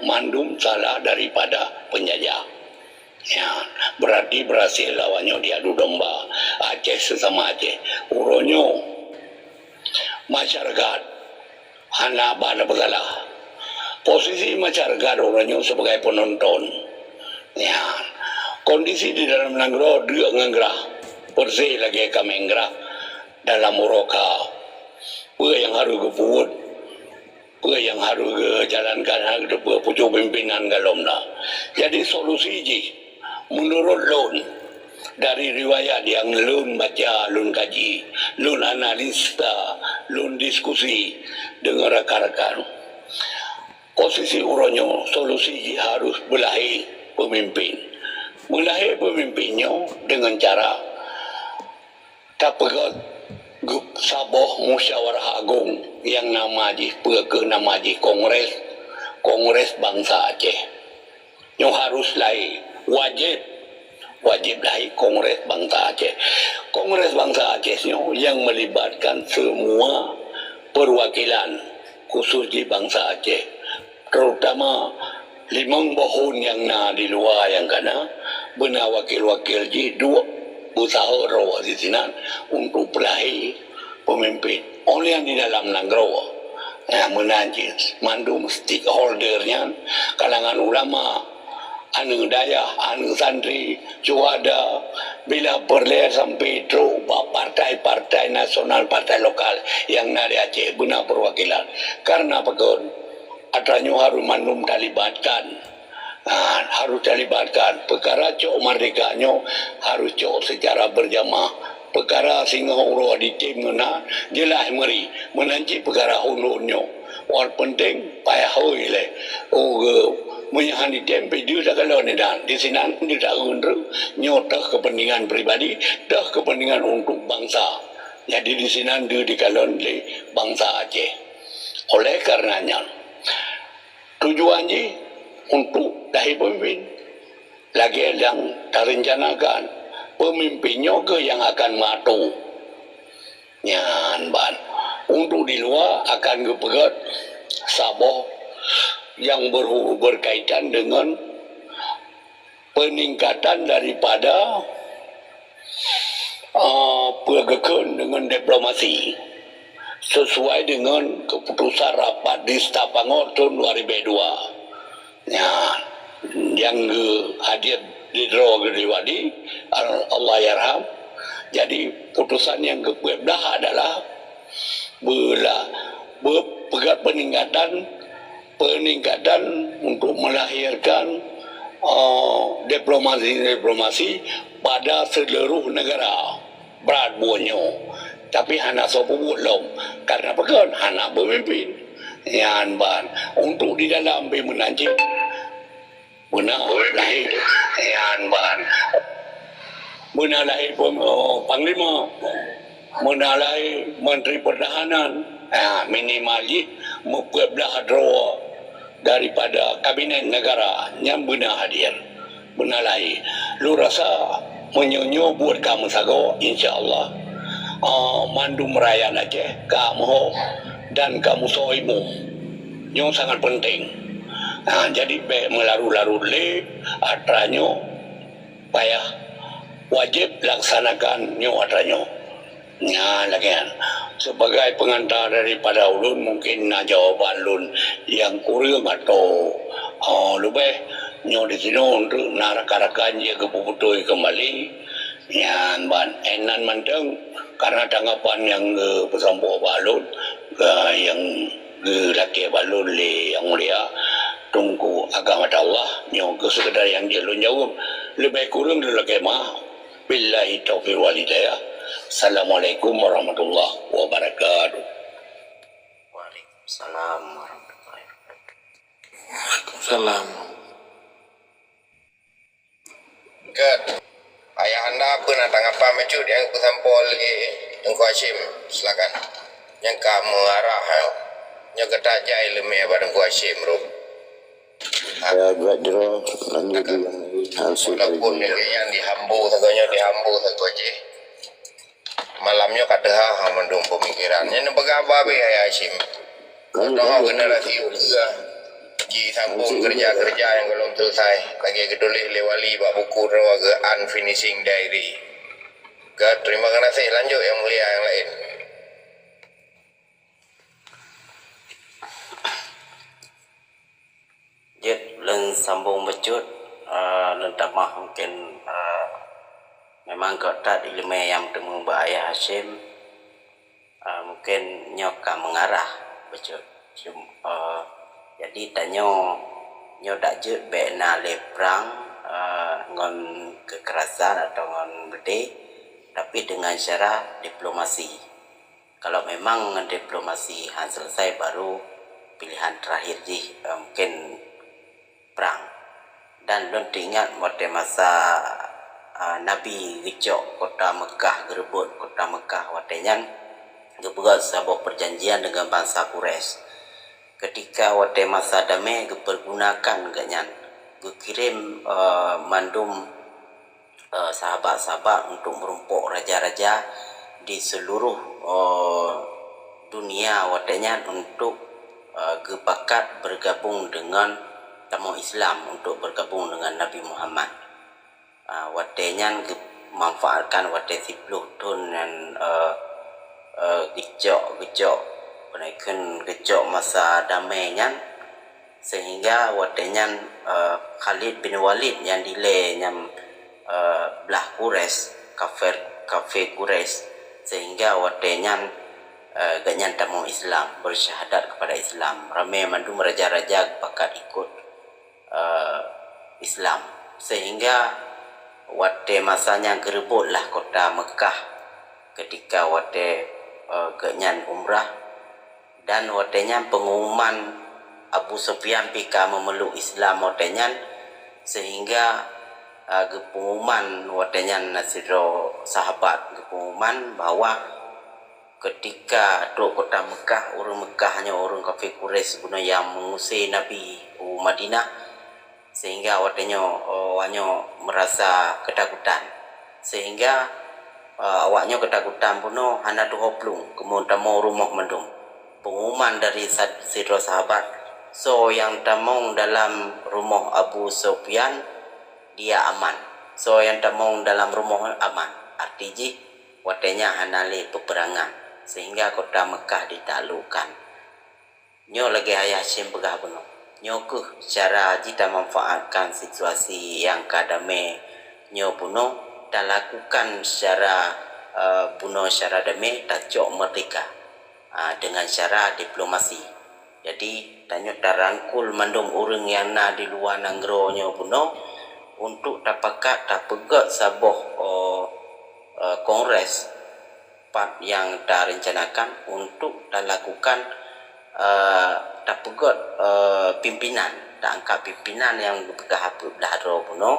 mandum salah daripada penjajah. Ya, berarti berhasil lawannya diadu domba Aceh sesama Aceh. Uronyo masyarakat hana pada bersalah. Posisi masyarakat uronyo sebagai penonton. Ya, kondisi di dalam nanggro dia ngangrah bersih lagi kami ngangrah dalam muroka. Apa yang harus keput, apa yang harus jalankan harus pucuk pimpinan galomna. Jadi solusi ji menurut lun dari riwayat yang lun baca, lun kaji, lun analisa, lun diskusi dengan rekan-rekan. Posisi uronyo solusi harus belahi pemimpin. Belahi pemimpinnya dengan cara tak pegat saboh musyawarah agung yang nama ke nama Kongres Bangsa Aceh. Yang harus lain wajib lain Kongres Bangsa Aceh. Kongres Bangsa Aceh yang melibatkan semua perwakilan khusus di bangsa Aceh, terutama 5 bahun yang di luar yang kena benar wakil-wakil ji dua usaha rawa di sini untuk pelahi pemimpin oleh yang di dalam nanggro yang menanjis mandum stakeholdernya kalangan ulama, anu daya, anu santri, cuada bila berleher sampai itu partai-partai nasional, partai lokal yang dari Aceh benar perwakilan karena pegon adanya harus mandum dilibatkan. Harus dilibatkan perkara cok merdekanya harus cok secara berjamaah perkara singa uro di tim mana jelas meri menanci perkara hulunyo wal penting payah hoile menyahan di tempe dia dah kalau ni dan di sini dia dah undur nyotah kepentingan pribadi dah kepentingan untuk bangsa jadi di sini dia dikalon oleh bangsa Aceh. Oleh karenanya tujuannya untuk dahi pemimpin lagi yang terencanakan pemimpinnya ke yang akan matu nyan ban untuk di luar akan kepegat saboh yang berkaitan dengan peningkatan daripada pergekan dengan diplomasi sesuai dengan keputusan rapat di Stapangor tahun 2002 ya, yang hadir di Wadi Allah yarham. Jadi putusan yang kebelah adalah pegat peningkatan untuk melahirkan diplomasi pada seluruh negara berat buahnya. Tapi hana sopo belum karena pegan hana pemimpin yang ban untuk di dalam menanci benar lahir yang ban benar lahir panglima benar lahir menteri pertahanan minimal belah draw daripada kabinet negara yang benar hadir benar lahir lu rasa menyonyo buat kamu sago insyaallah mandu merayaan Aceh kamu dan kamu soimu yang sangat penting. Jadi melaru-laru le atranyo payah wajib laksanakan nyo atranyo. Ya lagian sebagai pengantar daripada ulun mungkin jawaban ulun yang kurang atau lebih nyo di sini untuk narak-arakan dia kepuputui kembali. Ya ban enan manteng karena tanggapan yang pesampo balun yang laki balun le yang mulia tunggu agama Allah yang sekedar yang dia lu jawab lebih kurang dulu kemah billahi taufiq wal hidayah. Assalamualaikum warahmatullahi wabarakatuh. Waalaikumsalam warahmatullahi wabarakatuh. Waalaikumsalam. Kat ayah anda pernah tanggapan mecu yang kusampol yang Hashim silakan yang kamu arah yang ketajai lemah pada Hashim rum Ya buat jero lanjut yang hasil walaupun yang dihambu satunya dihambu satu aja malamnya kata mendung pemikirannya ini begapa be ya Hashim doa generasi juga Ji sambung kerja-kerja yang belum selesai. Lagi ketulis lewali bak buku rawa ke unfinishing diary. Terima kasih. Lanjut yang mulia yang lain. Jet len sambung becut len tamah mungkin memang tak ilmu yang temu Ayah Hashim mungkin nyoka mengarah becut jadi tanyo nyo dak jet bena le perang ngon kekerasan atau ngon bede tapi dengan cara diplomasi. Kalau memang diplomasi selesai baru pilihan terakhir mungkin perang. Dan lon ingat pada masa Nabi gecok kota Mekah, gerebut kota Mekah watenyan gebuat sebuah perjanjian dengan bangsa Quraisy. Ketika wate masa damai gepergunakan ganyan gekirim mandum sahabat-sahabat untuk merumpuk raja-raja di seluruh dunia watenyan untuk gebakat bergabung dengan tamu Islam, untuk bergabung dengan Nabi Muhammad. Watenyan manfaatkan wate 10 tahun dan gecok menaikkan gecok masa damainya sehingga watenyan Khalid bin Walid yang dile yang belah Quraisy kafir Quraisy sehingga watenyan ganyan tamu Islam bersyahadat kepada Islam. Ramai mandum raja-raja pakat ikut Islam sehingga wate masanya gerebutlah kota Mekah ketika wate ganyan umrah dan watenya pengumuman Abu Sufyan pika memeluk Islam watenya sehingga pengumuman watenya nasiro sahabat pengumuman bahwa ketika duk kota Mekah orang Mekah hanya orang kafir Quraisy sebenarnya yang mengusir Nabi Madinah sehingga watenya hanya merasa ketakutan sehingga awaknya ketakutan puno hana tu hoplung kemudian tamu rumah mendung pengumuman dari sidro sahabat so yang tamong dalam rumah Abu Sufyan dia aman, so yang tamong dalam rumah aman artinya watenya hanali peperangan sehingga kota Mekah ditaklukkan. Nyo lagi Ayah Hashim pegah puno nyo ke cara jita manfaatkan situasi yang kadame nyo puno dan lakukan secara puno secara damai tak cok merdeka dengan cara diplomasi. Jadi tanyo tarangkul mandum orang yang na di luar negro nyo puno untuk tapakat tapegat saboh kongres part yang direncanakan untuk dilakukan tapegat pimpinan tak angkat pimpinan yang berkah belah puno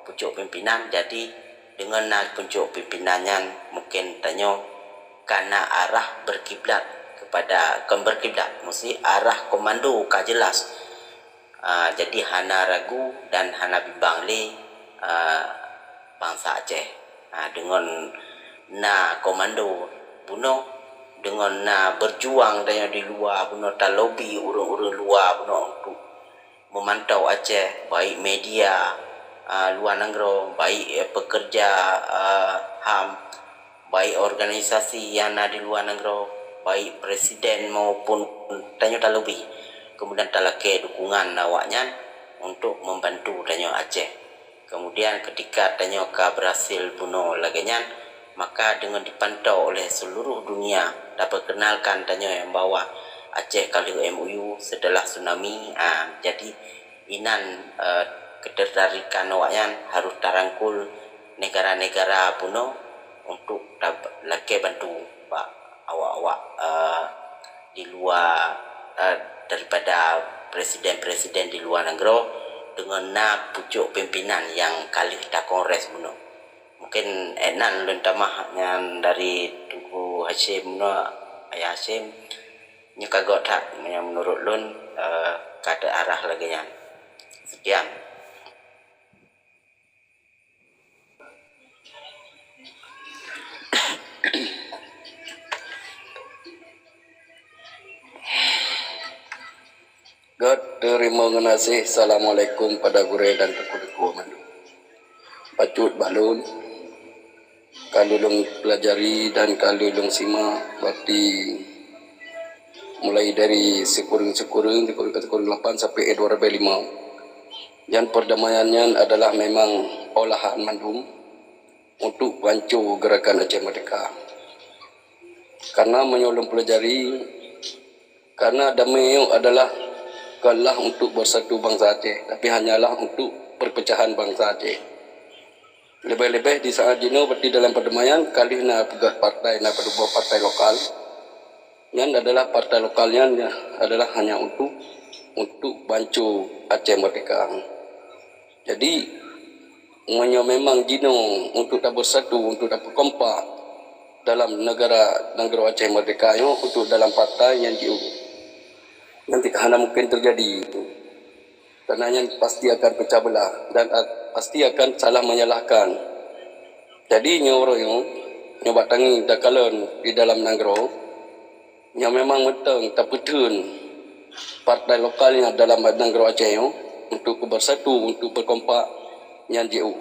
pucuk pimpinan. Jadi dengan pucuk pimpinannya mungkin tanyo karena arah berkiblat kepada berkiblat mesti arah komando ka jelas. Jadi hana ragu dan hana bimbang le bangsa Aceh dengan na komando buno dengan na berjuang dan di luar buno ta lobby urang-urang luar buno untuk memantau Aceh baik media luar negara baik pekerja HAM baik organisasi yang ada di luar negara baik presiden maupun tanyo ta lobby kemudian talake dukungan awaknya untuk membantu tanyo Aceh. Kemudian ketika tanyo ka berhasil bunuh laganya maka dengan dipantau oleh seluruh dunia dapat kenalkan tanyo yang bawa Aceh kali MOU setelah tsunami. Jadi inan ketertarikan awaknya harus tarangkul negara-negara puno untuk lake bantu awak-awak di luar daripada presiden-presiden di luar negara dengan na pucuk pimpinan yang kali kita kongres puno. Mungkin enan lun tamah yang dari Tuku Hashim no Ayah Hashim nyekagot tak yang menurut lun kata arah lagi yang sekian. Good. terima kasih. Assalamualaikum pada gure dan teku-teku mandu. Pacut balun, kalulung pelajari dan kalulung sima, berarti mulai dari sekurang 8 sampai 205. Dan perdamaiannya adalah memang olahan mandum untuk bantu gerakan Aceh Merdeka. Karena menyolong pelajari, karena damai adalah bukanlah untuk bersatu bangsa Aceh, tapi hanyalah untuk perpecahan bangsa Aceh. Lebih-lebih di saat ini berarti dalam perdamaian kali na pegat partai na berubah partai lokal. Yang adalah partai lokalnya adalah hanya untuk bantu Aceh Merdeka. Jadi memang jino untuk tak bersatu, untuk tak berkompak dalam negara Aceh Merdeka itu untuk dalam partai yang nanti hanya mungkin terjadi itu. Karena yang pasti akan pecah belah dan pasti akan salah menyalahkan. Jadi nyoba tangi dakalon di dalam Nanggro yang memang meteng tak betun partai lokalnya dalam Nanggro Aceh itu untuk bersatu, untuk berkompak yang jauh.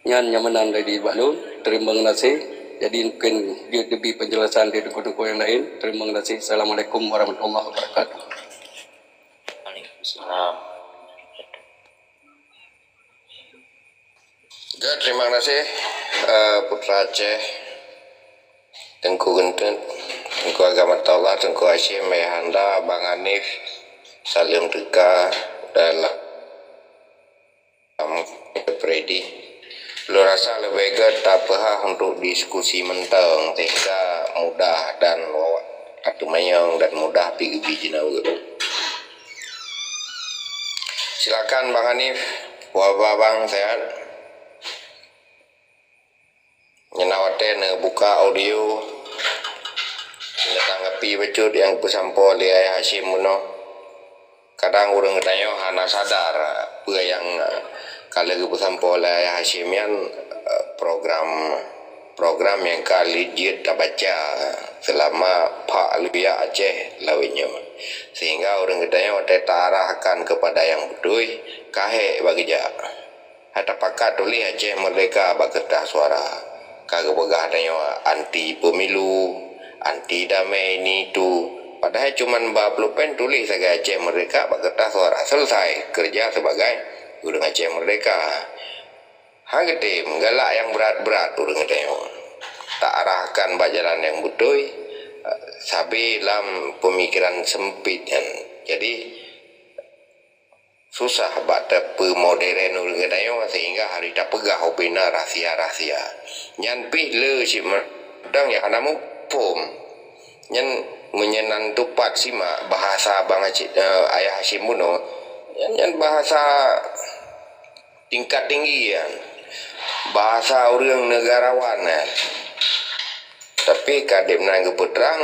Yang menang dari balun, terima kasih. Jadi mungkin dia lebih penjelasan dari duku-duku yang lain. Terima kasih. Assalamualaikum warahmatullahi wabarakatuh. Waalaikumsalam. Terima kasih Putra Aceh, Tengku Gentut, Tengku Agama Taulah, Tengku Hashim, Ayahanda, Bang Hanif, Salim Deka, dalam Freddy. Lu rasa lebih tak pahah untuk diskusi mentang sehingga mudah dan atu mayang dan mudah pergi bijina. Silakan Bang Hanif, Bang sehat. Nyenawate buka audio tanggapi becut yang pesampo oleh Ayah Hashim Muno. Kadang orang katanya hana sadar apa yang kalau pesampo oleh Ayah Hashim yang program yang kali dia tak baca selama Pak Alubia Aceh lawinya, sehingga orang katanya tak arahkan kepada yang betul kahe bagi jak ada pakat tulis Aceh Merdeka bakertas suara kagak begah adanya anti pemilu, anti damai ini tu. Padahal cuman 20 pen tulis saja Aceh Merdeka bakertas suara, selesai kerja sebagai orang Aceh Merdeka. Hang tim galak yang berat-berat orang katanya. Tak arahkan bajalan yang betul, sabi dalam pemikiran sempit kan. Jadi susah baca pemodern orang katanya sehingga hari tak pegah opina rahsia-rahsia. Nyan pi le si medang ya anamu pom. Nyan menyenan tupat sima bahasa Bang Ayah Hashim Muno. Nyan bahasa tingkat tinggi ya. Bahasa orang negarawan ya. Tapi kadem nang keputrang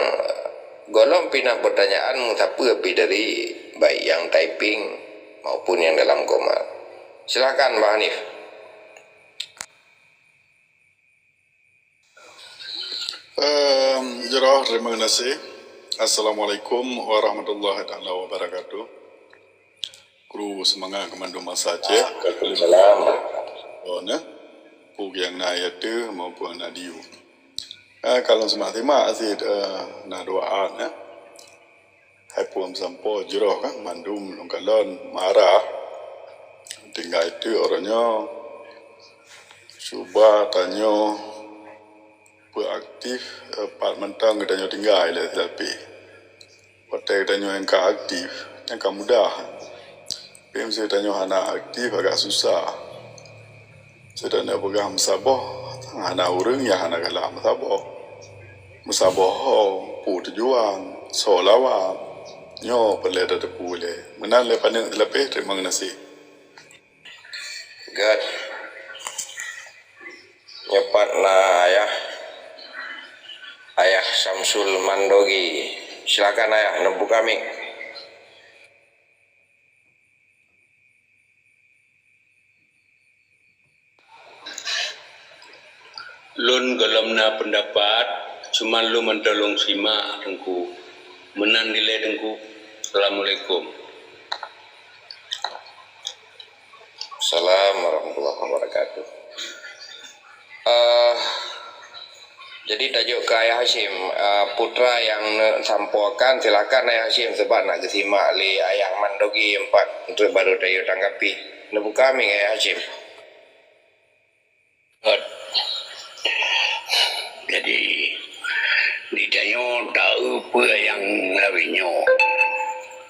golong pindah pertanyaan siapa pi dari baik yang typing maupun yang dalam koma. Silakan Mbak Hanif. Jurah, terima kasih. Assalamualaikum warahmatullahi taala wabarakatuh. Kru semangat Komando Masa Aceh. Waalaikumsalam. Oh, nah, pug yang naik tu maupun nadiu. Kalau semangat terima kasih na doaan ya. Hai puam sampo jurah kan mandum longkalon marah. Tinggal itu orangnya cuba tanya aktif part mentang katanya tinggal lah tapi partai katanya yang aktif yang mudah tapi mesti tanya anak aktif agak susah sedang pegang musabah anak orang yang anak galak musabah pu tujuan solawat nyo perle ada boleh menang lepas lebih terima kasih. Good. Nyepat na ya. Ayah Samsul Mandogi. Silakan Ayah, membuka mic. Lun gelamna pendapat, cuma lu mentolong sima tengku. Menan dile tengku. Assalamualaikum. wabarakatuh. Jadi tajuk ke Ayah Hashim, putra yang sampaikan silakan Ayah Hashim sebab nak kesimak li Ayah Mandogi 4 untuk baru tayo tanggapi. Lebu kami Ayah Hashim. Jadi ditanya tahu apa yang lawinya,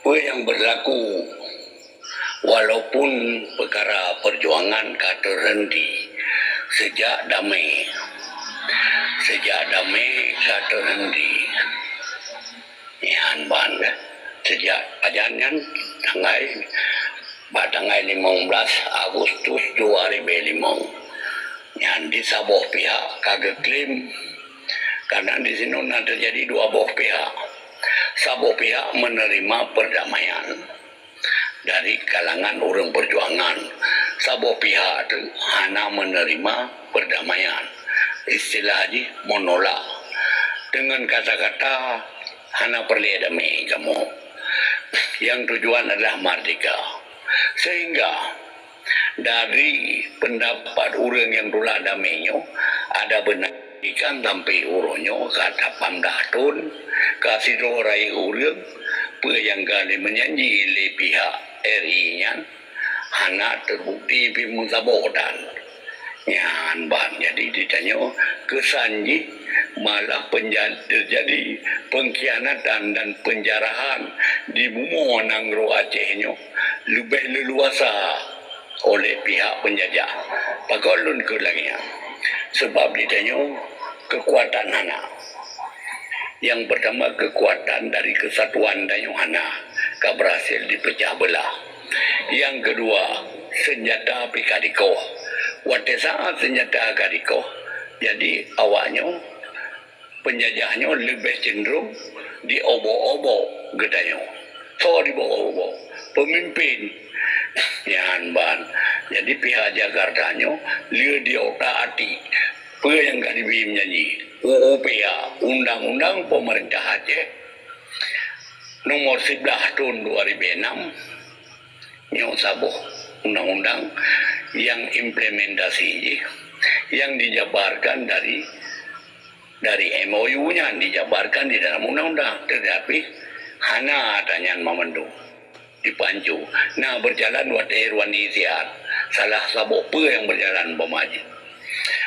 apa yang berlaku walaupun perkara perjuangan kata henti sejak damai kata henti yan ban sejak ajangan tanggal 15 Agustus 2005 yan di sebuah pihak kagak klaim karena di sini terjadi dua buah pihak. Sebuah pihak menerima perdamaian dari kalangan orang perjuangan. Sebuah pihak itu hanya menerima perdamaian. Istilahnya menolak. Dengan kata-kata hanya perlu damai kamu. Yang tujuan adalah merdeka. Sehingga dari pendapat orang yang dulu damainya ada benar ikan sampai uronyo kata pamdatun kasih dorai urang yang kali menyanyi oleh pihak RI nya hana terbukti bimusabodan nyan ban jadi ditanya kesanji malah terjadi pengkhianatan dan penjarahan di Bumo Nangro Acehnya lebih leluasa oleh pihak penjajah pakolun ke langnya sebab ditanya kekuatan hana. Yang pertama kekuatan dari kesatuan dan hana berhasil dipecah belah. Yang kedua senjata api kadiko. Waktu saat senjata kadiko jadi awalnya penjajahnya lebih cenderung di obo-obo gedanya. So di obo-obo pemimpin yan ban. Jadi pihak Jakartanya dia diotak-atik apa yang kali menyanyi UUPA Undang-Undang Pemerintah Aceh nomor 11 tahun 2006 yang sabuh undang-undang yang implementasi yang dijabarkan dari MOU-nya dijabarkan di dalam undang-undang tetapi hanya adanya memendung dipancu. Nah berjalan waktu Irwan Isian salah sabuh apa yang berjalan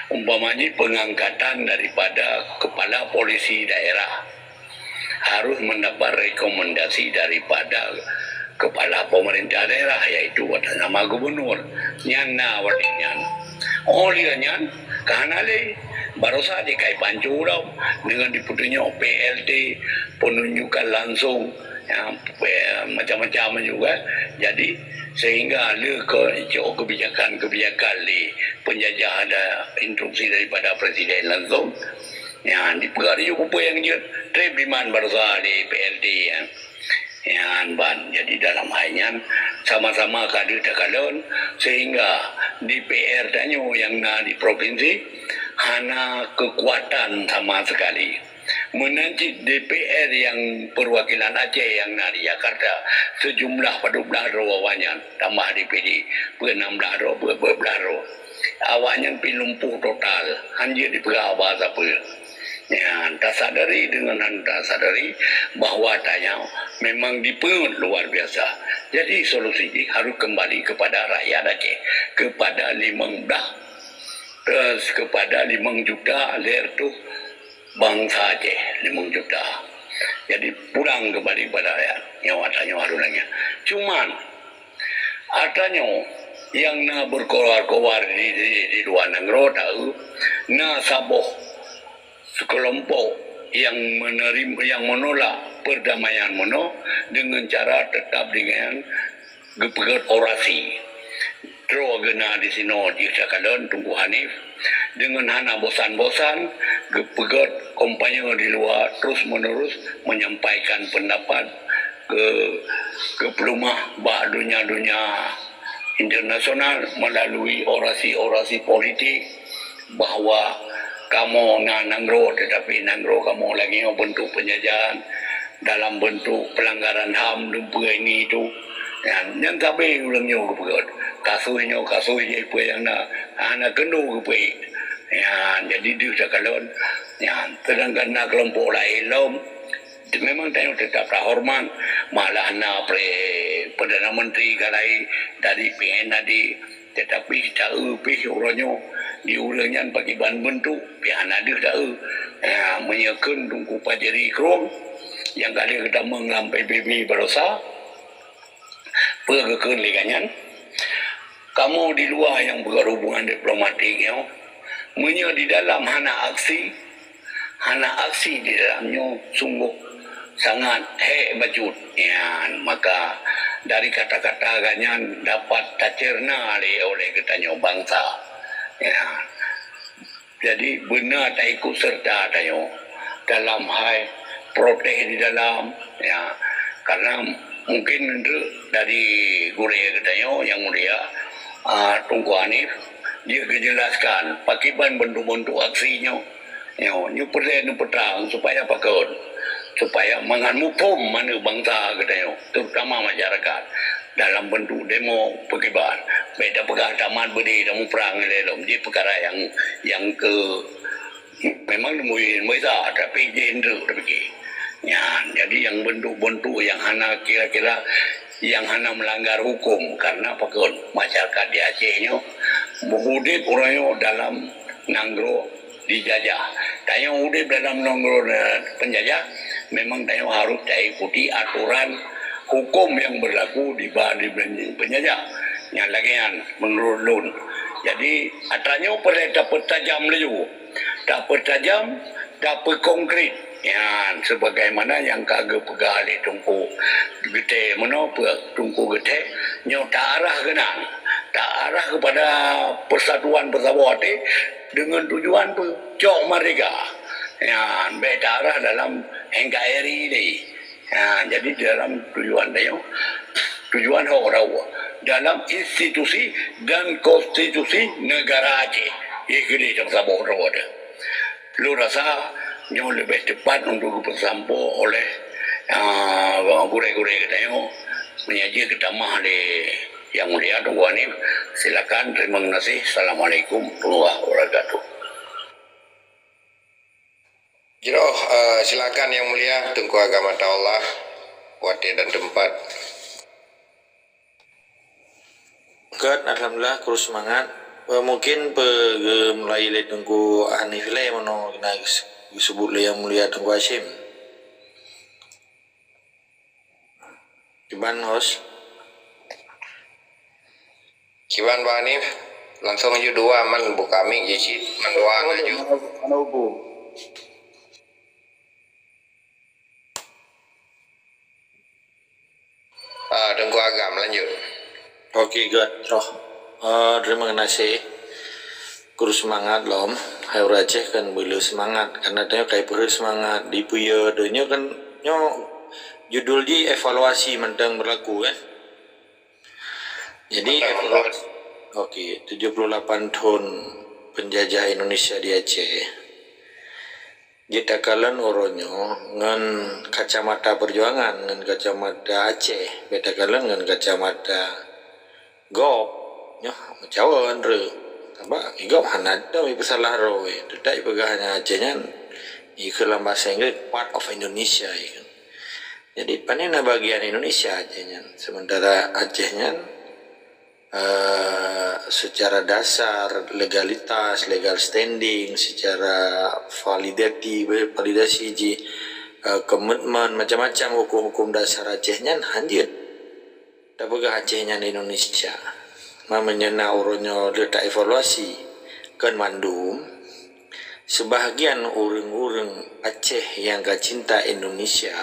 umpamanya pengangkatan daripada kepala polisi daerah harus mendapat rekomendasi daripada kepala pemerintah daerah yaitu nama gubernur nyana wadinya olehnya kanale baru saja kai pancurau dengan diputunya PLT penunjukan langsung yang macam-macam juga jadi sehingga ada kebijakan di penjajah ada instruksi daripada presiden langsung yang dipegari apa yang dia tribiman bersama di PLT yang ban jadi dalam halnya sama-sama kadir takalon sehingga di PR tanya yang di provinsi hanya kekuatan sama sekali menanti DPR yang perwakilan Aceh yang di Jakarta sejumlah 12 rawannya tambah DPD 16 awaknya lumpuh total hanya dipegah bahasa apa ya tak sadari dengan anda sadari bahwa tanya memang dipungut luar biasa jadi solusi ini harus kembali kepada rakyat Aceh kepada 5 juta alir tu bangsa Aceh 5 juta. Jadi pulang kembali pada rakyat yang adanya harunanya. Cuman adanya yang na berkoar-koar di luar negeri tahu na saboh sekelompok yang menolak perdamaian dengan cara tetap dengan gepegat orasi. Terus gena di sini di Sakalon Tunggu Hanif dengan hana bosan-bosan gepegat kompanya di luar terus menerus menyampaikan pendapat ke pelumah dunia internasional melalui orasi-orasi politik bahwa kamu nanggro tetapi nanggro kamu lagi bentuk penjajahan dalam bentuk pelanggaran HAM dan ini itu yang sampai ulangnya kepegat kasusnya ipu yang anak kenu ke ya jadi dia sekalon ya sedangkan nak kelompok lain lom memang tanya tetap hormat malah na perdana menteri kalai dari PN tadi tetapi tahu orangnya diulangnya bagi bahan bentuk pihak ada tahu menyekan tunggu pajari krom yang kali kita mengampai PBB berosa pergekan liganyan kamu di luar yang berhubungan diplomatik ya di dalam hana aksi di dalamnya sungguh sangat bajut ya maka dari kata-kata ganyan dapat tercerna oleh ketanya bangsa ya jadi benar tak ikut serta tayo dalam hal protes di dalam ya karena mungkin dari guraya katanya yang mulia Tunku Hanif dia kejelaskan pakai bentuk-bentuk aksinya nyu persen petang supaya pakon supaya menganupum mana bangsa katanya terutama masyarakat dalam bentuk demo pekiban beda pegadaman beri dalam perang lelom di perkara yang ke memang mungkin mereka tapi genre begitu ya jadi yang bentuk-bentuk yang hana kira-kira yang hana melanggar hukum karena pakon masyarakat di Acehnya mengudip orangnya dalam nanggro dijajah tanya udip dalam nanggro penjajah memang tanya harus ikuti aturan hukum yang berlaku di penjajah yang lagian menurut Lun jadi atanya pada dapat tajam laju dapat tajam dapat konkret ya sebagaimana yang kagak pegali tungku gede menopek tungku gede nyota arah kenang tak arah kepada persatuan bersawati dengan tujuan cok mereka ya beda arah dalam NKRI ini ya, jadi dalam tujuan dia tujuan orang dalam institusi dan konstitusi negara Aceh ini yang sama orang lu rasa yang lebih cepat untuk bersampo oleh gure-gure katanya menyaji ketamah di yang mulia Tunku Hanif silakan terima kasih. Assalamualaikum warahmatullahi wabarakatuh. Jiroh, silakan yang mulia Tunku Agama Allah waktu dan tempat. Kat, alhamdulillah kurus semangat. Mungkin mulai dari Tunku Hanif le mano kena disebut le yang mulia Tunku Hashim. Kiban host. Kiban Pak Hanif langsung aja dua man bu kami jadi man doang aja. Tunku Agam lanjut. Okey, good. Terima kasih. Kurus semangat lom. Hai Aceh kan belu semangat karena dia kayak perlu semangat di puya donya kan nyo judul di evaluasi mentang berlaku kan. Jadi evaluasi. Okey, 78 tahun penjajah Indonesia di Aceh. Kita kalian oronyo ngan kacamata perjuangan ngan kacamata Aceh, beta kalian ngan kacamata gop, nyo cawan re, apa gop hanada mi pesalah roe, tidak pegahnya Acehnya, ikulah bahasa Inggris part of Indonesia ikan. Jadi panena bagian Indonesia Acehnya, sementara Acehnya secara dasar legalitas, legal standing, secara validasi komitmen macam-macam hukum-hukum dasar Acehnya hanjir. Tak pegah Acehnya di Indonesia. Mamanya nauronyo letak evaluasi kan mandum. Sebahagian orang-orang Aceh yang cinta Indonesia,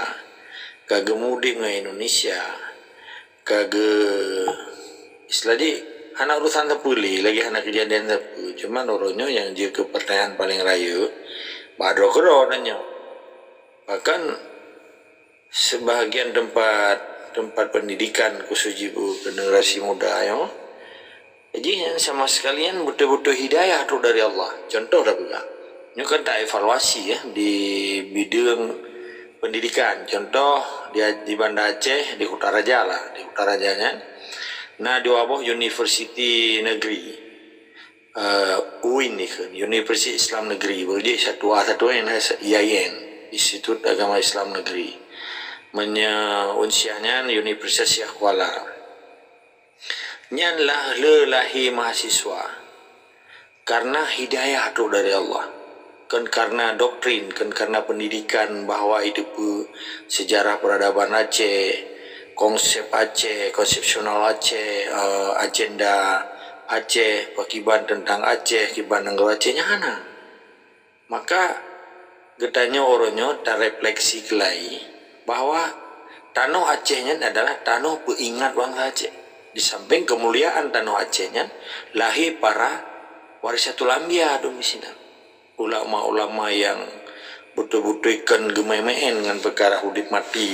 kagak mudik ke Indonesia, kagak istilah di anak urusan terpulih lagi anak kejadian terpulih cuma noronyo yang dia ke pertanyaan paling raya badro keronanya bahkan sebahagian tempat pendidikan khusus ibu generasi muda yo jadi yang sama sekalian betul-betul hidayah tuh dari Allah contoh dah pula ini kan tak evaluasi ya di bidang pendidikan contoh di Banda Aceh di Kutaraja lah di Kutarajanya Nah di wabah Universiti Negeri UIN ni kan, Universiti Islam Negeri berjaya satu yang IAIN, Institut Agama Islam Negeri unsianya Universitas Syekh Kuala nyanlah lelahi mahasiswa karena hidayah tu dari Allah, kan karena doktrin, kan karena pendidikan bahawa itu sejarah peradaban Aceh, konsep Aceh, konsepsional Aceh, agenda Aceh, pakiban tentang Aceh, kiban negara Acehnya hana. Maka getanya orangnya terrefleksi kelai bahwa tanah Acehnya adalah tanah pengingat bangsa Aceh. Di samping kemuliaan tanah Acehnya, lahir para warisatul anbiya di sini. Ulama-ulama yang betul-betul ikan gemai-main dengan perkara hidup mati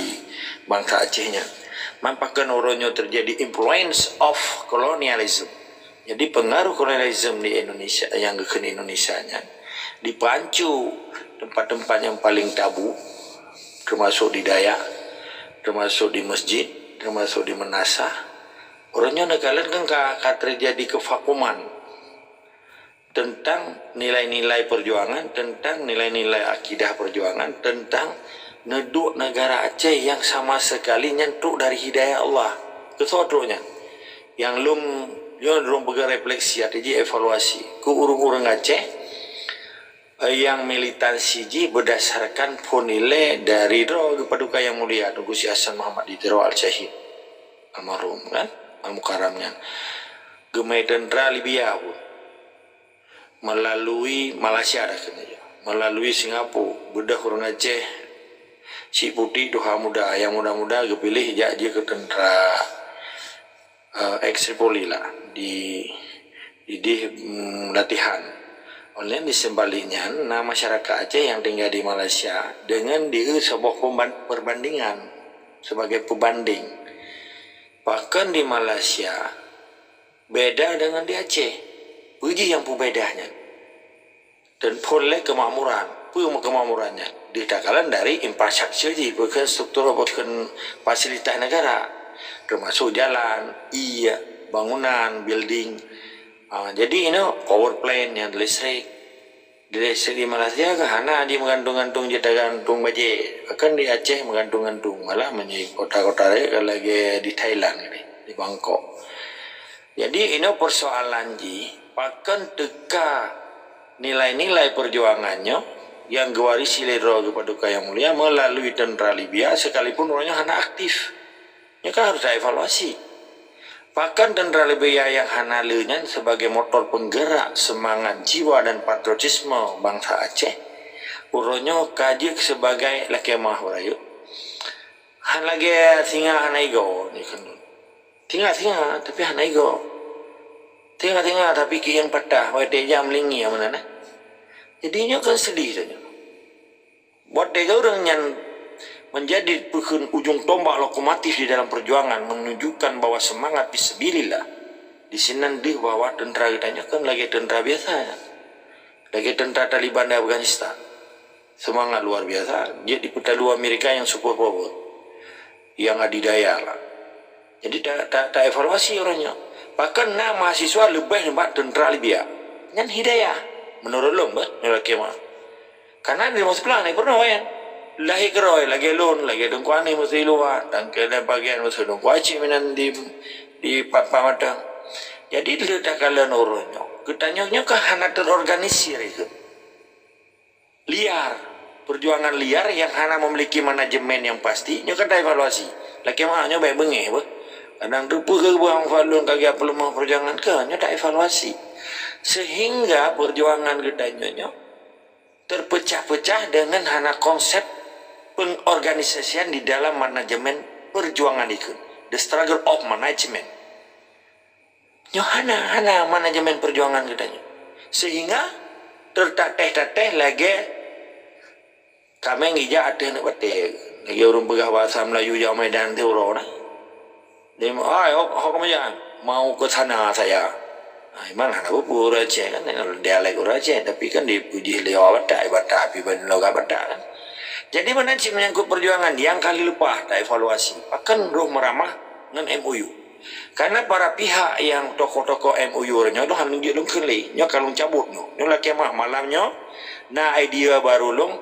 bangsa Acehnya. Mampakan orangnya terjadi influence of colonialism. Jadi pengaruh kolonialisme di Indonesia yang ke Indonesia-nya dipancu tempat-tempat yang paling tabu, termasuk di Dayak, termasuk di masjid, termasuk di Menasah. Orangnya negara kan terjadi kevakuman tentang nilai-nilai perjuangan, tentang nilai-nilai akidah perjuangan, tentang neduk negara Aceh yang sama sekali nyentuk dari hidayah Allah kesodronya yang belum berefleksi atau evaluasi ke urung-urung Aceh yang militansi ji berdasarkan nilai dari kepaduka yang mulia Gus Hasan Muhammad Idro Al-Syahid almarhum kan al-mukarramnya gemai tentera Libya pun melalui Malaysia dah kena melalui Singapura bedah urung Aceh si putih doha muda yang muda-muda kepilih dia ke tentera ex-Tripoli lah di latihan. Oleh di sebaliknya, nah masyarakat Aceh yang tinggal di Malaysia dengan sebuah perbandingan sebagai pembanding. Bahkan di Malaysia beda dengan di Aceh. Puji yang bedanya. Dan boleh kemakmuran, kemakmurannya didakalan dari infrastruktur bukan struktur bukan fasilitas negara, termasuk jalan, bangunan, building. Jadi ini power plant yang listrik di Malaysia karena di menggantung-gantung jadi gantung baje, akan di Aceh menggantung-gantung malah menjadi kota-kota lagi di Thailand ini, di Bangkok. Jadi ini persoalan bahkan teka nilai-nilai perjuangannya yang gewarisi lero kepada yang mulia melalui tentera Libya sekalipun orangnya hanya aktif, ya kan harus dievaluasi. Bahkan tentera Libya yang hanalunya sebagai motor penggerak semangat jiwa dan patriotisme bangsa Aceh, uronyo kaji sebagai lakemah warayu. Han lagi singa hanaigo ni kendun. Tinga tapi hanaigo. Tinga tapi ki yang patah, wate jam lingi yang mana nah. Jadinya kan sedih saja. Buat dia orang yang menjadi ujung tombak lokomotif di dalam perjuangan menunjukkan bahwa semangat fisabilillah di sini nanti bahwa tentera kita kan lagi tentera biasa ya. Lagi tentera Taliban di Afghanistan semangat luar biasa dia diputalui Amerika yang super power yang adidaya lah. Jadi tak evaluasi orangnya bahkan mahasiswa lebih hebat tentera Libya yang hidayah menurut lo menurut kemah karena dia masuk pelan pernah kan lahi keroi lagi lon lagi dengkuani mesti luar dan kena bagian mesti dengkuaci minan di pamatang. Jadi letak kalian orangnya ketanyanya ke hana terorganisir itu liar perjuangan liar yang hana memiliki manajemen yang pasti nyoka evaluasi lagi mahnya baik bengeh kadang rupu ke buang falun kaki apa lemah perjuangan ke nyoka evaluasi sehingga perjuangan ketanyanya terpecah-pecah dengan hana konsep pengorganisasian di dalam manajemen perjuangan itu, the struggle of management. Hana manajemen perjuangan katanya, sehingga tertateh lagi kami ngija ada nak batik lagi orang pegah bahasa Melayu jauh Medan tu orang nah, dia kamu jangan mau ke sana saya. Mana nak pura Aceh kan, dialek orang Aceh, tapi kan dipuji lewat batak, tapi bandel batak kan. Jadi mana sih menyangkut perjuangan yang kali lupa tak evaluasi. Bahkan roh meramah dengan MOU. Karena para pihak yang tokoh-tokoh MOU nya tu hanung dia long kele, nya kalung cabut nyo. Nyo la kemah malamnya na idea baru long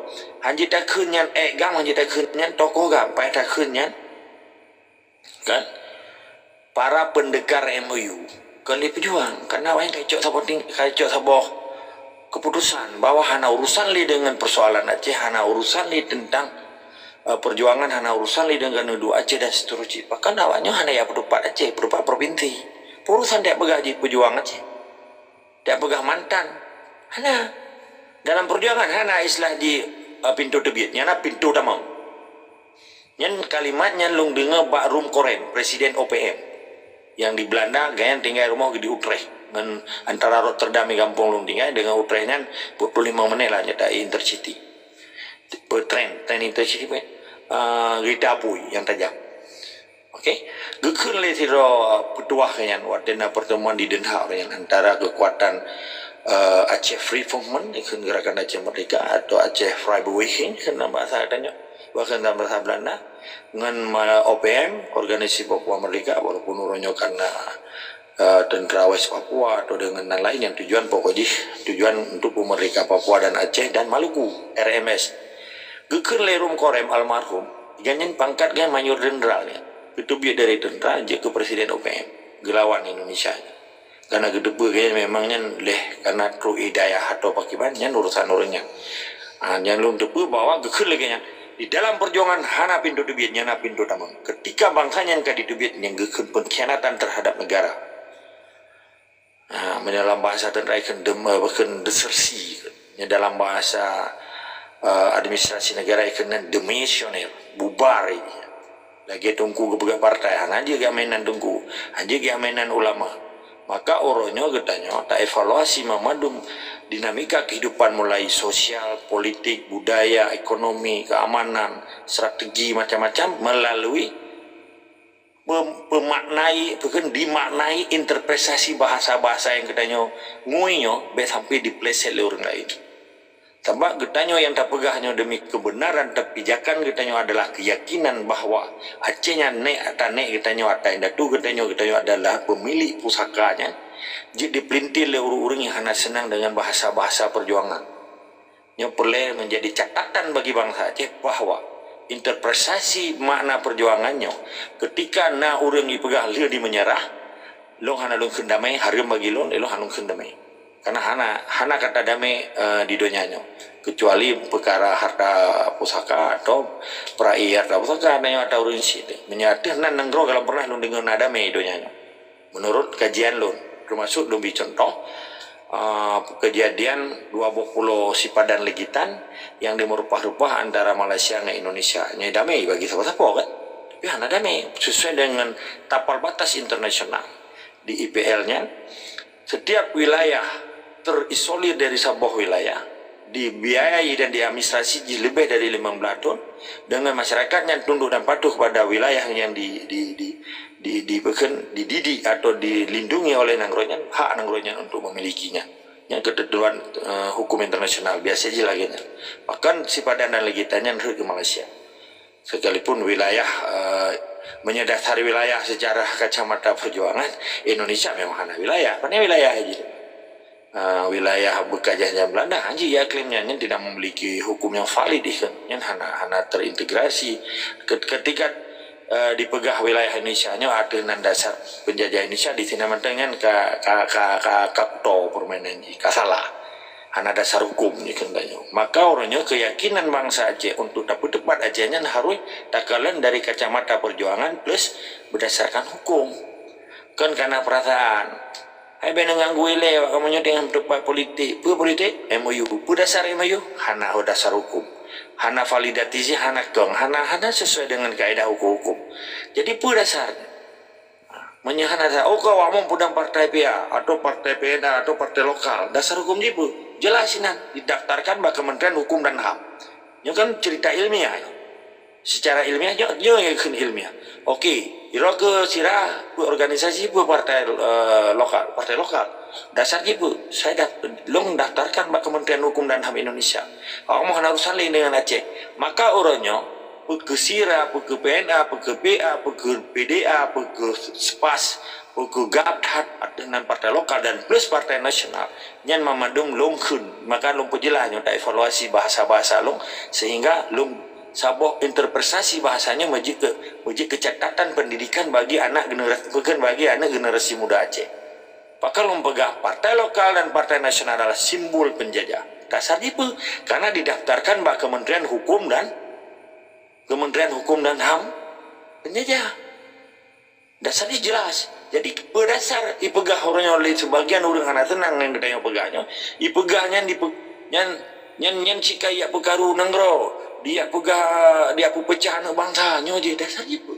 hanji ta keunyan gang hanji ta keunyan tokoh gam pai ta keunyan. Kan? Para pendekar MOU kali pejuang karena yang kacau saboh keputusan bahwa hana urusan li dengan persoalan Aceh, hana urusan li tentang perjuangan, hana urusan li dengan nudu Aceh dan seterusnya. Bahkan awaknya hana ya berupa Aceh, berupa provinsi. Urusan dia pegah di perjuangan Aceh, dia pegah mantan. Hana dalam perjuangan hana istilah di pintu tebit, nyana pintu tamam. Nyan kalimatnya lung dengar Pak Rum Koren, Presiden OPM. Yang di Belanda gaya tinggal rumah di Utrecht dengan antara Rotterdam dan Kampung Lung tinggal dengan Utrechtnya 45 menit lah nyata intercity tren intercity Rita Apui yang tajam. Okey, gekun le tiro petuah kanyan wadena pertemuan di Den Haag yang antara kekuatan Aceh Free Movement ikut gerakan Aceh Merdeka atau Aceh Freiberufing kena bahasa katanya bahkan dalam bahasa Belanda dengan OPM Organisasi Papua Merdeka walaupun uronyo karena tentara West Papua atau dengan lain yang tujuan pokoknya tujuan untuk memerdeka Papua dan Aceh dan Maluku RMS gekun lerum korem almarhum ganyan pangkat gan mayor jenderal ya itu biar dari tentara aja ke Presiden OPM gelawan Indonesia karena gedepe kayaknya memangnya leh karena tru hidayah atau pakibannya urusan urusnya yang lu depe bahwa gekun lagi di dalam perjuangan hana pintu dubiatnya na pintu tamang ketika bangsanya yang kadi dubiat yang gekun pengkhianatan terhadap negara dalam bahasa tentara ikan bahkan desersi dalam bahasa administrasi negara ikan demisioner bubar lagi tunggu kebegat partai hana aja gak mainan tunggu aja gak mainan ulama maka orangnya getanya tak evaluasi memadum dinamika kehidupan mulai sosial, politik, budaya, ekonomi, keamanan, strategi macam-macam melalui dimaknai interpretasi bahasa-bahasa yang katanya nguinyo sampai dipleset oleh orang lain. Tambah getanya yang tak pegahnya demi kebenaran tapi pijakan getanya adalah keyakinan bahwa Acehnya nek atau nek getanya atau datu getanya adalah pemilik pusakanya. Jadi dipelintir oleh orang-orang yang hanya senang dengan bahasa-bahasa perjuangan. Yang perlu menjadi catatan bagi bangsa Aceh bahwa interpretasi makna perjuangannya ketika na orang dipegang dia di menyerah, long hana long kendamai hari bagi long hana long kendamai. Karena hana kata damai di dunianya kecuali perkara harta pusaka atau perai harta pusaka ada orang sih menyatakan nan nenggro kalau pernah long dengan damai dunianya menurut kajian long termasuk lebih contoh kejadian 20 pulau Sipadan Legitan yang dimerupah-rupah antara Malaysia dan Indonesia nya damai bagi siapa-siapa kan tapi hana damai sesuai dengan tapal batas internasional di IPL-nya setiap wilayah terisolir dari sebuah wilayah dibiayai dan diadministrasi lebih dari 15 tahun dengan masyarakat yang tunduk dan patuh pada wilayah yang dididik atau dilindungi oleh nanggronya hak nanggronya untuk memilikinya yang ketentuan hukum internasional biasa aja lagi bahkan Sipadan dan Legitannya ke Malaysia sekalipun wilayah menyadari wilayah secara kacamata perjuangan Indonesia memang hanya wilayah karena wilayah aja wilayah bekajahnya Belanda anji ya klaimnya tidak memiliki hukum yang valid kan yang hana terintegrasi ketika dipegah wilayah Indonesia nya ada dasar penjajah Indonesia di sini dengan kakto permainan kasalah hana dasar hukum ni kendanya maka orangnya keyakinan bangsa Aceh untuk dapat tepat Acehnya harus takalan dari kacamata perjuangan plus berdasarkan hukum kan karena perasaan hai benang ganggu ile kamu dengan tepat politik MOU berdasar MOU hana dasar hukum hana validasi hana gong hana sesuai dengan kaidah hukum jadi berdasarnya menyahana oh kau mau pudang partai PA atau partai PNA atau partai lokal dasar hukum jibu jelasinan didaftarkan bak Kementerian Hukum dan HAM ini kan cerita ilmiah secara ilmiah dia ilmiah oke iro ke sirah organisasi partai lokal dasar ibu saya long daftarkan bak Kementerian Hukum dan HAM Indonesia kamu harus saling dengan Aceh maka orangnya peke SIRA, peke PNA, peke BA, peke PDA, peke SPAS, peke GAPDHAT dengan partai lokal dan plus partai nasional nyan mamadum long kun maka long pejelah tak evaluasi bahasa-bahasa long sehingga long saboh interpretasi bahasanya meji kecatatan pendidikan bagi anak generasi muda Aceh. Pakal mempegang partai lokal dan partai nasional adalah simbol penjajah. Dasar itu karena didaftarkan bak Kementerian Hukum dan HAM penjajah. Dasarnya jelas. Jadi berdasar ipegah orangnya oleh sebagian orang anak tenang yang kita pegahnya. Ipegahnya nyan cika ya pekaru nenggro. Dia pecah anak bangsanya je dasar itu.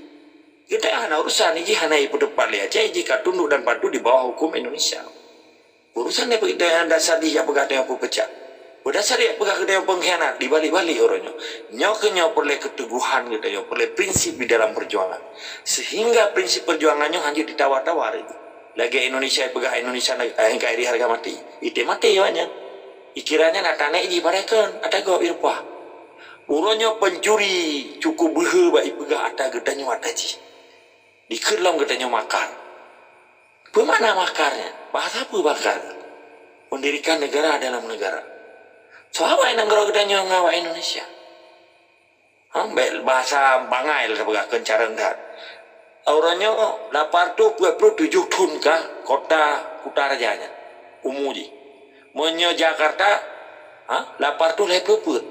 Kita hana urusan ini hana ibu depan lihat aja jika tunduk dan patuh di bawah hukum Indonesia. Urusan yang dasar dia pegah yang pecah. Berdasar dia pegah yang pengkhianat dibalik-balik orangnya. Nyoknya perlu keteguhan kita ya, perlu prinsip di dalam perjuangan. Sehingga prinsip perjuangannya hanya ditawar-tawar itu. Lagi Indonesia pegah Indonesia NKRI harga mati. Itu mati ya banyak. Ikiranya natane ini parekan ada go irpah. Urangnya pencuri cukup behe ba ipegah ada gedanya wataji. Dikerlam gedanya makar. Bagaimana makarnya? Bahasa apa bakar? Mendirikan negara dalam negara. So apa yang negara gedanya ngawa Indonesia? Bahasa bangai lah sebagai kencaran dah. Orangnya lapar tu 27 ton kah kota Kutarajanya umudi. Menyo Jakarta, lapar tu leput.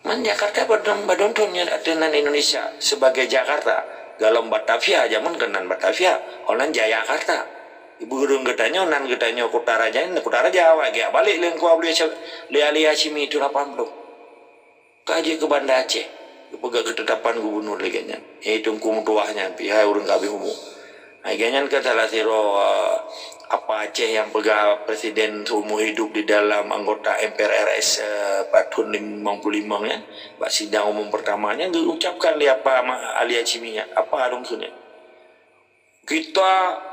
Man Jakarta badon tonnya dengan Indonesia sebagai Jakarta. Dalam Batavia zaman kenan Batavia, Holland Jayakarta. Ibu gedung gedanya nan gedanya Kutaraja wage balik lengkau beli Leali Hashimi itu 80. Kaji ke Banda Aceh. Pegak ketetapan gubernur leganya. Itu kum tuahnya pihak urang kabe humu. Agaknya ke salah siro apa Aceh yang pegah presiden seumur hidup di dalam anggota MPR RS tahun 55 ya. Pak sidang umum pertamanya diucapkan di apa Ali Hashiminya apa dongsunya. Kita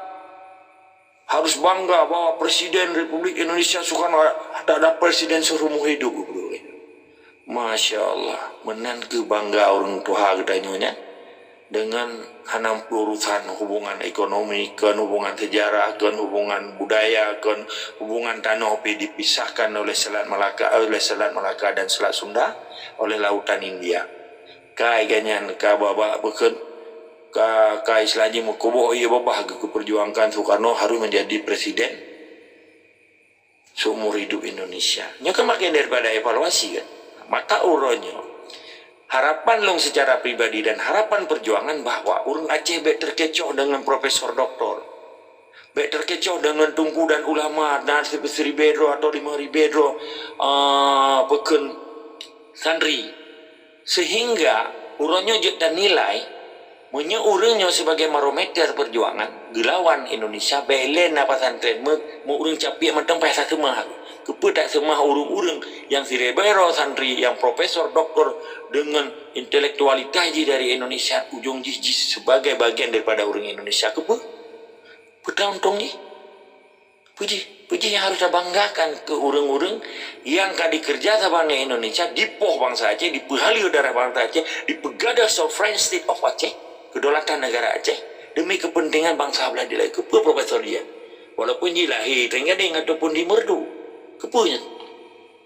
harus bangga bahwa Presiden Republik Indonesia Soekarno tak ada presiden seumur hidup bro. Masya Allah menan kebangga orang tua gedanya dengan hanam urusan hubungan ekonomi, kan hubungan sejarah, kan hubungan budaya, kan hubungan tanah dipisahkan oleh Selat Malaka dan Selat Sunda oleh Lautan India. Kayaknya baba bukan istilahnya mukubo iya babah keperjuangkan Soekarno harus menjadi presiden seumur hidup Indonesia. Nya kan makin daripada evaluasi kan. Maka uronyo harapan long secara pribadi dan harapan perjuangan bahwa urang Aceh baik terkecoh dengan profesor doktor, baik terkecoh dengan tungku dan ulama dan 1,000 bedro atau 5,000 bedro peken santri, sehingga urangnya dan nilai punya urangnya sebagai barometer perjuangan gelawan Indonesia belen apa santri mau urang capek mentang pesa semua kepada semua urung-urung yang sirebero santri yang profesor doktor dengan intelektualitas dari Indonesia ujung jijis sebagai bagian daripada urung Indonesia petang-tong ni puji yang harus dibanggakan ke urung-urung yang kadi kerja sama Indonesia dipoh bangsa Aceh dipehali udara bangsa Aceh dipegada sovereign state of Aceh kedaulatan negara Aceh demi kepentingan bangsa belah dilai kepu profesor dia walaupun dia lahir tengading ataupun di merdu kepunya.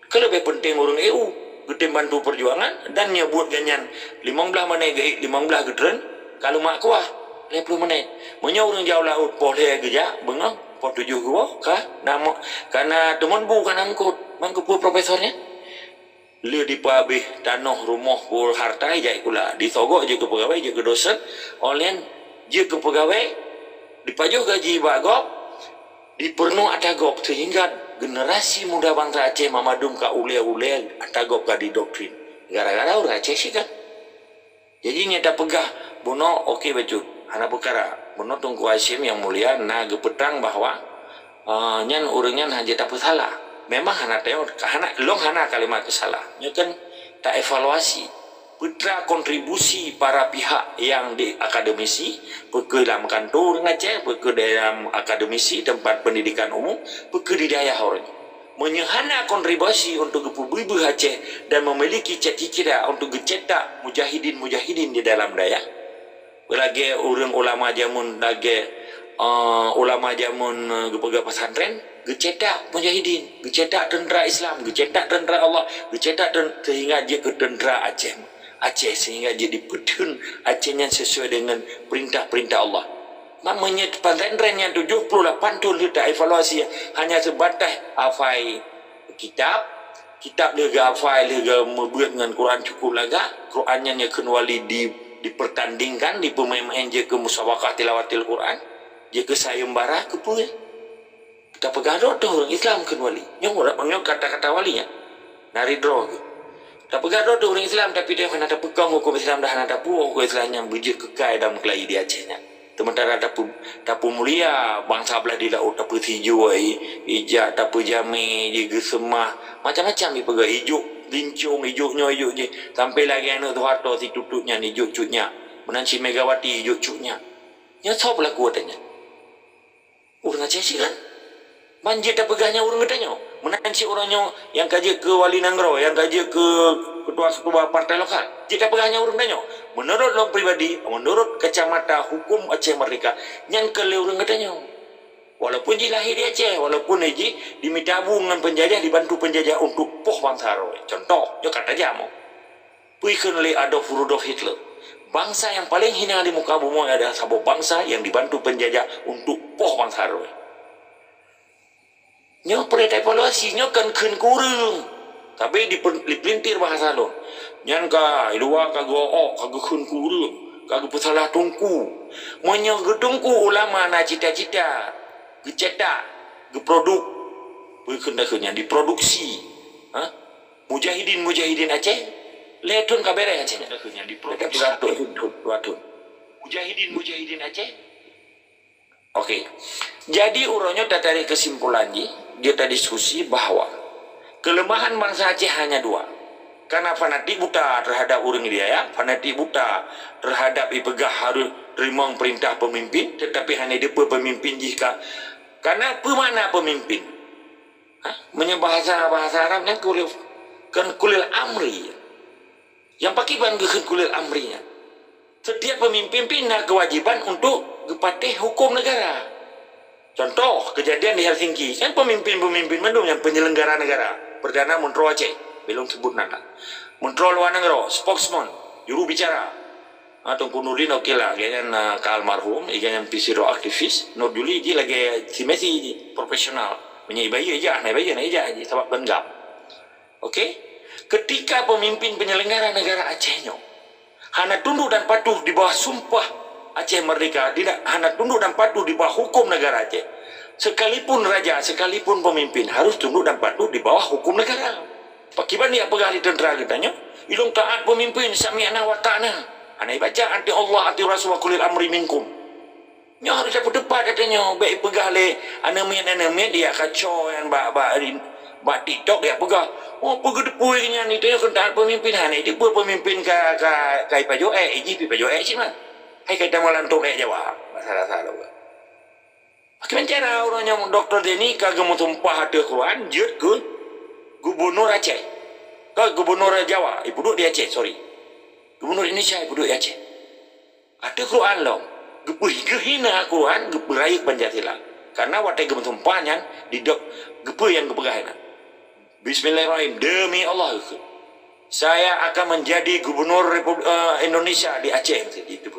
Kalau lebih penting orang EU gede bantu perjuangan dan nyebut ganyan 15 menit 15 gedren kalau mak kuah 50 menit menyo orang jauh laut boleh geja bengang po 7 gua kah nama karena teman bukan angkut mangkupu profesornya le di pabeh tanah rumah pul harta jai kula disogok je ke pegawai je ke dosen oleh je ke pegawai dipajuh gaji bagok dipernu ada gop sehingga generasi muda bangsa Aceh mamadum ka ule-ule atagop ka di doktrin gara-gara orang Aceh sih kan jadi nyata pegah bono oke betul hana perkara bono Tungku Hashim yang mulia na gepetang bahwa nyan urangnya hanya tak salah memang hana teo hana kalimat kesalah nya kan tak evaluasi putra kontribusi para pihak yang di akademisi, ke dalam kantor Aceh, ke dalam akademisi tempat pendidikan umum, ke di daerah orang. menyehana kontribusi untuk kepubibu Aceh dan memiliki cita-cita untuk cetak mujahidin-mujahidin di dalam daya. Lagi orang ulama jamun lagi ulama jamun gepega pesantren, gecetak mujahidin, gecetak tentera Islam, gecetak tentera Allah, gecetak sehingga dia ke tentera Aceh sehingga dia dipedun Acehnya sesuai dengan perintah-perintah Allah. Namanya pesantrennya 78 tu letak evaluasi hanya sebatas hafai kitab lega hafai lega membuat dengan Quran cukup laga Qurannya nya kenwali dipertandingkan di pemain-pemain je ke musabaqah tilawatil Quran je ke sayembara ke punya kita pegador tu orang Islam kenwali nyong kata-kata walinya nari draw tak pegador tu orang Islam tapi dia mana ada pegang hukum Islam dah ada puak hukum Islam yang bujur kekal dalam kelai di Acehnya. Sementara tapu mulia bangsa belah di laut tapu hijau ijak tapu jami juga semah macam-macam di pegang hijau lincung hijaunya hijau je sampai lagi anak tu harta si tutupnya ni hijau cutnya menanci Megawati hijau cutnya nyesop lah kuatnya orang Aceh sih kan banjir tak pegahnya orang katanya menanci orangnya yang kaji ke Wali Nanggro yang kaji ke ketua-ketua partai lokal jika pegahnya orang tanya menurut orang pribadi menurut kacamata hukum Aceh Merdeka yang kele orang katanya walaupun dia lahir di Aceh walaupun dia dimintabung dengan penjajah dibantu penjajah untuk poh bangsa Roy contoh dia kata jamu puikan oleh Adolf Rudolf Hitler bangsa yang paling hina di muka bumi adalah sebuah bangsa yang dibantu penjajah untuk poh bangsa Roy nyo pereta evaluasi nyo kan ken kurung tapi dipelintir bahasa lo nyan ka ilua ka go ka ken kurung ka pesalah tungku menyo gedungku ulama na cita-cita gecetak geproduk bukan dah nya diproduksi mujahidin Aceh letun ka bere Aceh nya nya diproduksi watun mujahidin Aceh. Okey. Jadi urangnya tak tarik kesimpulan dia tadi diskusi bahawa kelemahan bangsa Aceh hanya dua. Karena fanatik buta terhadap orang dia ya, fanatik buta terhadap ipegah harus terima perintah pemimpin, tetapi hanya dia pemimpin jika karena pemana pemimpin. Menyebah bahasa Arabnya kulil amri. Yang pakai ban kulil amrinya. Setiap pemimpin punya kewajiban untuk gepatih hukum negara. Contoh kejadian di Helsinki, kan pemimpin-pemimpin mendung yang penyelenggara negara, Perdana Menteri Aceh, belum sebut nama. Menteri Luar Negeri, spokesman, juru bicara. Tunggu Nurdin okey lah, kayaknya ke almarhum, kayaknya pisiro aktivis. Nur Juli je lagi si Messi profesional, menyai bayi aja, naik bayi aja, sebab benggam. Okey, ketika pemimpin penyelenggara negara Acehnya, hanya tunduk dan patuh di bawah sumpah Aceh Merdeka, tidak hanya tunduk dan patuh di bawah hukum negara Aceh. Sekalipun raja, sekalipun pemimpin harus tunduk dan patuh di bawah hukum negara. Pakiban dia pegang di tentera katanya, ilung taat pemimpin sami'na wa ta'na. Anai baca anti Allah anti Rasul kulil amri minkum. Nya harus dapat depan katanya, baik pegang le anamin dia kacau yang bak TikTok dia pegang. Oh pegang depuinya ni dia kan taat pemimpin hanya dia pemimpin kai pajo iji pajo sih mah. Hai kita malantuk jawab masalah-masalah. Bagaimana cara orangnya dokter Deni kagak mau tumpah hati Quran jut ke gubernur Aceh, ke gubernur Jawa, ibu duduk di Aceh, sorry, gubernur Indonesia ibu duduk di Aceh. Ada Quran loh, gehina Quran geberai Pancasila, karena watai gemuk tumpahnya di dok gepe yang gebegahina. Bismillahirrahmanirrahim, demi Allah, saya akan menjadi gubernur Indonesia di Aceh, itu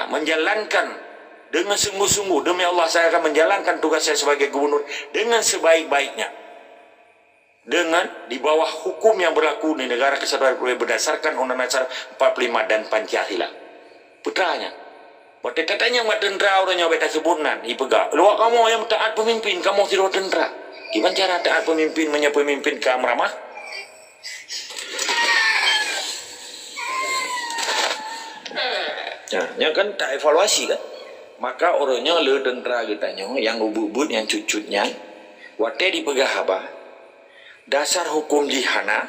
menjalankan dengan sungguh-sungguh demi Allah saya akan menjalankan tugas saya sebagai gubernur dengan sebaik-baiknya dengan di bawah hukum yang berlaku di negara kesatuan Republik berdasarkan Undang-Undang 45 dan Pancasila. Putranya waktu katanya mak tentera orangnya beta sebutan ipega luak kamu yang taat pemimpin kamu tidak tentera gimana cara taat pemimpin pemimpin kamu ramah. Nah, yang kan tak evaluasi kan. Maka orangnya le tentera katanya yang ubud yang cucutnya wate dipegah apa? Dasar hukum jihana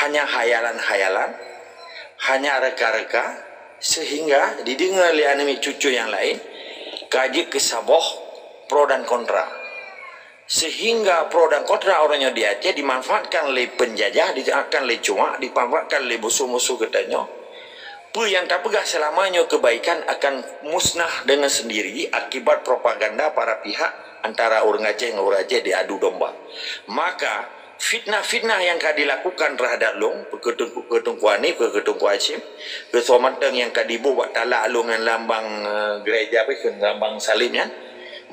hanya hayalan-hayalan, hanya reka-reka sehingga didengar oleh anemi cucu yang lain kaji kesaboh pro dan kontra. sehingga pro dan kontra orangnya di Aceh dimanfaatkan oleh penjajah, dimanfaatkan oleh cuma, dimanfaatkan oleh musuh-musuh katanya. Yang tak pegah selamanya kebaikan akan musnah dengan sendiri akibat propaganda para pihak antara orang Aceh dengan orang Aceh diadu domba. Maka fitnah-fitnah yang dilakukan terhadap long, peketung Kuani, peketung Kuasim, keselamatan yang dibuat buat talak long dengan lambang gereja, lambang salimnya.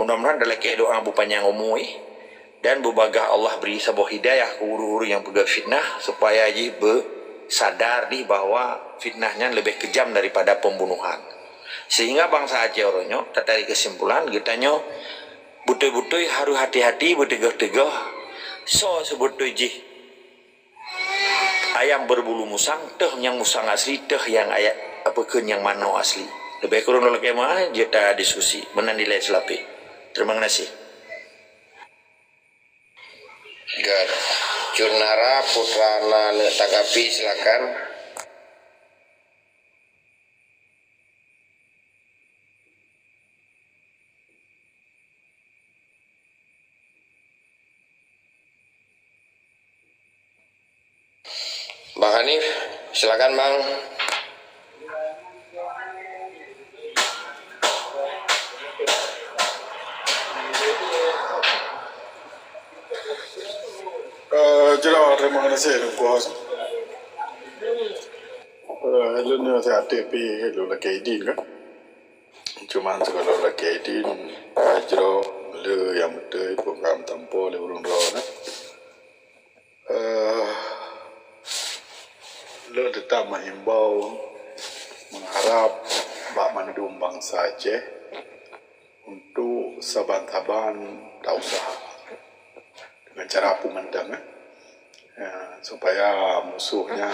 Mudah-mudahan dalam doa bu panjang umur dan berbagai Allah beri sebuah hidayah ke guru-guru yang pegang fitnah supaya sadar di bahwa fitnahnya lebih kejam daripada pembunuhan. Sehingga bangsa Aceh orangnya tertarik kesimpulan kitanya betul-betul harus hati-hati, bertegah-tegah. So sebetul ayam berbulu musang, teh yang musang asli, teh yang ayat apakah yang mana asli. Lebih kurang dalam kemana kita diskusi menandilai selapi. Terima kasih. Gar Jurnara Putrana tanggapi silakan. Bang Hanif, silakan Bang. Jelas terima kasih bos. Lu ni saya ATP lu lagi idin kan? Cuma sekolah lagi idin, jelas lu yang betul program tanpa le urung dua. Lu tetap menghimbau, mengharap bak mandum bangsa Aceh untuk saban-saban tak usah dengan cara pemandang supaya musuhnya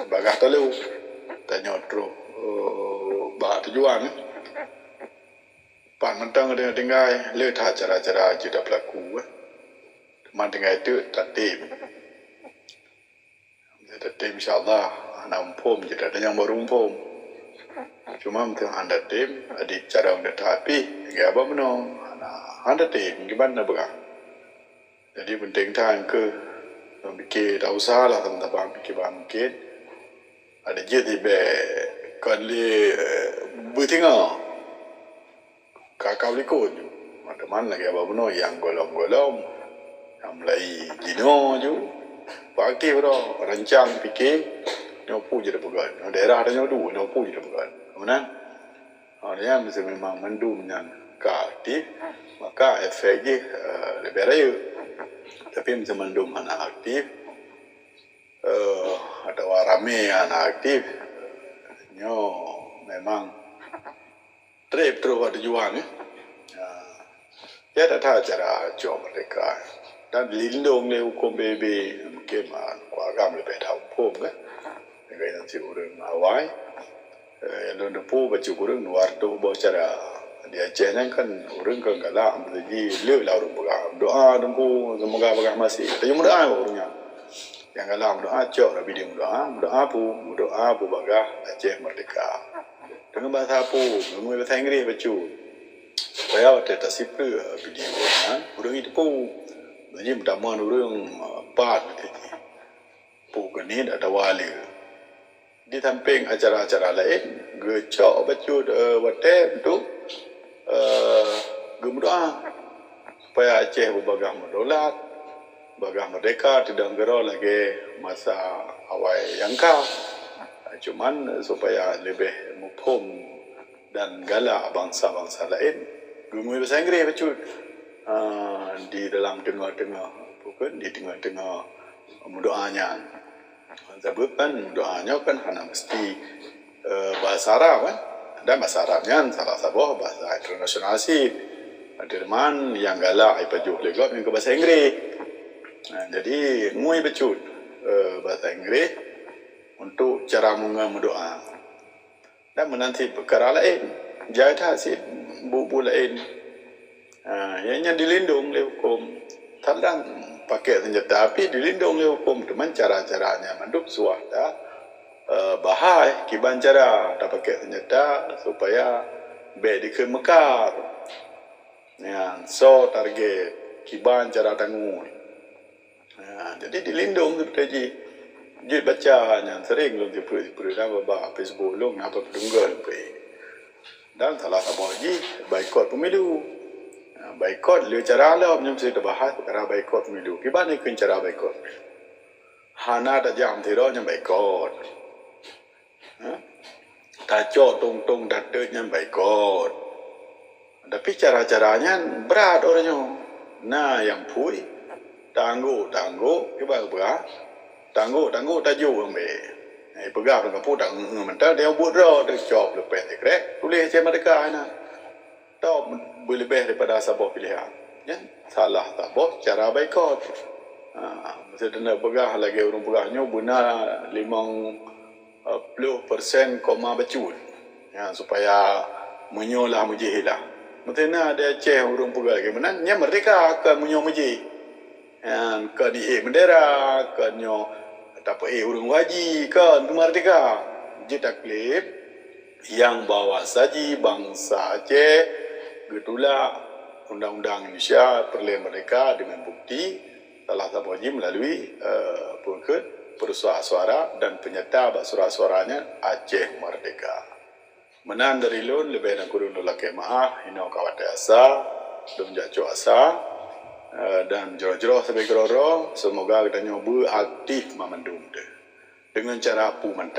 bagah tahu tanya terus bak tujuan pan mentang dengan tinggai le tha cara-cara juda pelaku man tinggai itu tatim insyaallah ana umpum jeda ada yang baru umpum cuma mentang anda tim adik cara anda tapi enggak apa menong anda tim gimana bagah jadi penting tang ke fikir tak usah lah teman-teman fikir bangkit ada je tiba kali bertengah kakak likut ada mana lagi apa benar yang golong-golong yang mulai jino je aktif dah rancang fikir nyopu je dah pegang daerah ada nyodu nyopu je dah pegang kemudian dia mesti memang mendum yang aktif maka efek je lebih raya tapi macam mendum anak aktif ada warame anak aktif nyo memang trip terus ada juang ya ada cara job mereka dan lindung le hukum BB mungkin kuagam lebih tahu pun kan dengan yang si orang awai yang lu depu baca orang luar tu bawa cara dia jangan kan orang kan galak menjadi le lah orang berdoa doa dempu semoga bagah masih tapi doa orangnya yang galak doa cok rabi dia doa pu bagah Aceh merdeka dengan bahasa pu dengan bahasa Inggeris baca supaya ada tasipre video orang itu pu jadi pertama orang part pu kini ada wali di samping acara-acara lain gecok baca WhatsApp tu gemudah supaya Aceh berbagah mendolat bagah merdeka tidak gerau lagi masa awal yangka cuman supaya lebih mufhum dan galak bangsa-bangsa lain gumui bahasa Inggeris baca di dalam tengah-tengah bukan di tengah-tengah doanya sebabkan doanya kan hanya mesti bahasa Arab kan dan bahasa Arabnya salah satu bahasa internasional sih ada teman yang galak ipajuh legap yang ke bahasa Inggeris jadi ngui becut bahasa Inggeris untuk cara mendoa dan menanti perkara lain jahat hasil bubu lain yang dilindung oleh hukum tandang pakai senjata api dilindung oleh hukum teman cara-caranya manduk suara bahai kiban cara tak pakai senjata supaya be di ke Mekar yang so target kiban cara tanggung. Jadi dilindung tu tadi. Dia baca yang sering lu di program apa Facebook lu apa pedunggal pe. Dan salah satu lagi boikot pemilu. Boikot lu cara lah macam saya dah bahas perkara boikot pemilu. Kiban ni kun cara boikot. Hana dah jam tiro yang boikot. Tajuk tung datanya boikot. Tapi cara-caranya berat orangnya. Nah yang pui tangguh kiban berah. Tangguh tajuk ambil. Pegang dengan putang mental dia buat dah dia job lepas tekrek. Tulis je mereka ana. Tahu berlebih daripada sabah pilihan. Ya, salah tak bos cara boikot. Mesti kena pegang lagi orang pegahnya benar 50% koma becul. Ya, supaya menyolah mujihilah. Mesti nak ada ceh orang pegang lagi mana nya mereka akan menyo muji. Yang ke di bendera, ke nyo tak urung waji, ke merdeka. Jadi taklif yang bawa saji bangsa Aceh, gitulah undang-undang Indonesia perlahan mereka dengan bukti telah terwajib melalui persuara suara dan penyerta suara-suaranya Aceh Merdeka. Menan dari lun lebih dan kurun lelaki maaf, hina kawat asa, dum jaco asa. Dan jero-jero sampai keroro semoga kita nyoba aktif memendung dengan cara pu mantap.